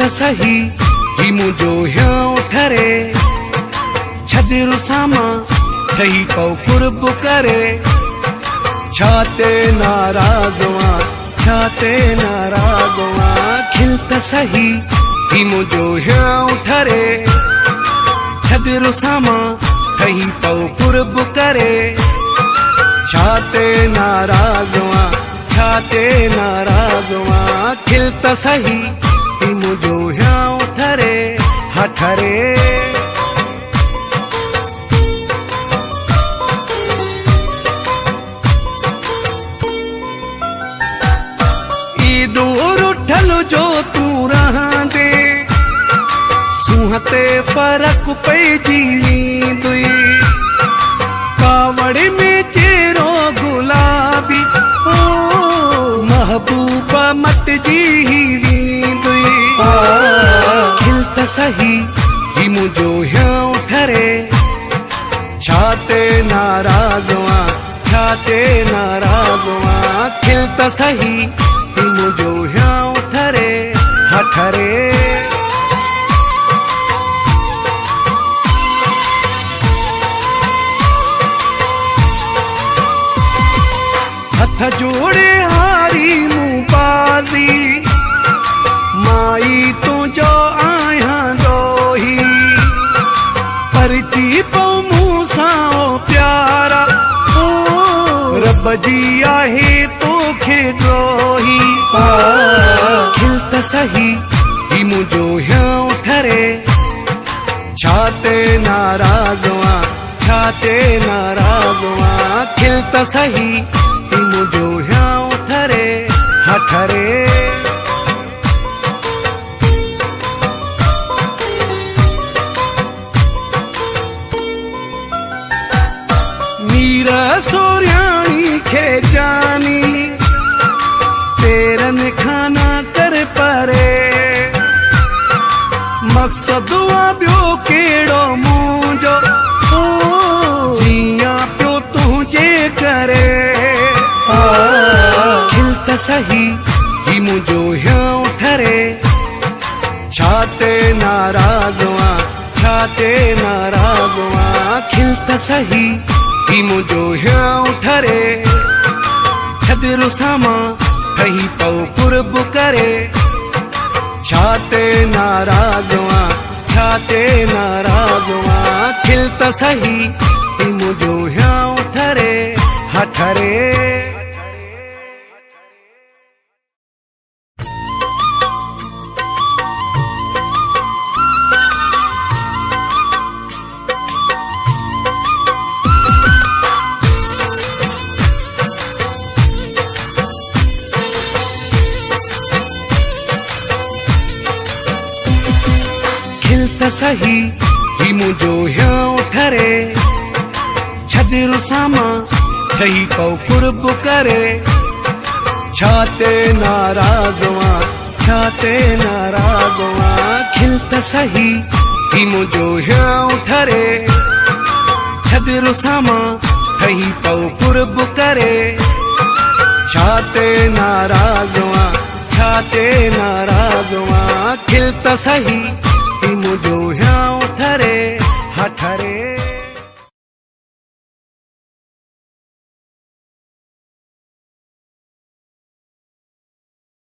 त सही ही मुझो ह्यां ठरे छदिर सामा ठही पौ कुर्ब करे छाते नाराज़वा छाते नाराज़वा खिल त सही ही मुझो ह्यां ठरे छदिर सामा ठही पौ कुर्ब करे छाते नाराज़वा छाते नाराज़वा खिल त सही ही मुझो ह्यां ठरे हा ठरे दूर उठल जो तू रहंदे सुहते फर्क पइजी वेंदुई कावड़ में चेरो गुलाबी ओ महबूबा मटजी वेंदुई खिल त सही ही मुझो ह्यां ठरे छाते नाराज़वा छाते नाराज़वा खिल त सही ही मुझो ह्यां ठरे हा ठरे हथ जोड़े हारी मुँह बाजी माई तुझो आया दोही परची पौ मुँह सां प्यारा ओ रब जी आहे तोखे ड्रोही खिल त सही ही मुझो ह्यां ठरे छाते नाराज़वा छाते नाराज़वा खिल त सही ही मुझो ह्यां ठरे हा ठरे मीरा सोरियाणी खे जानी तेरन खाना कर परे मकसद ॿियो कहिड़ो मुंहिंजो जियां पियो तुंहिंजे करे खिल त सही ही मुझो ह्यां ठरे छाते नाराज़वा छाते नाराज़वा खिल त सही ही मुझो ह्यां ठरे छदिर सामा ठही पौ कुर्ब करे छाते नाराज़वा छाते नाराज़वा खिल त सही ही मुझो ह्यां ठरे हा ठरे त सही ही मुझो ह्यां ठरे छदिर सामा ठही पौ कुर्ब करे छाते नाराज़वा छाते नाराज़वा खिल त सही ही मुझो ह्यां ठरे छदिर सामा ठही पौ कुर्ब करे छाते नाराज़वा छाते नाराज़वा खिल त सही ही मुझो ह्यां ठरे हा ठरे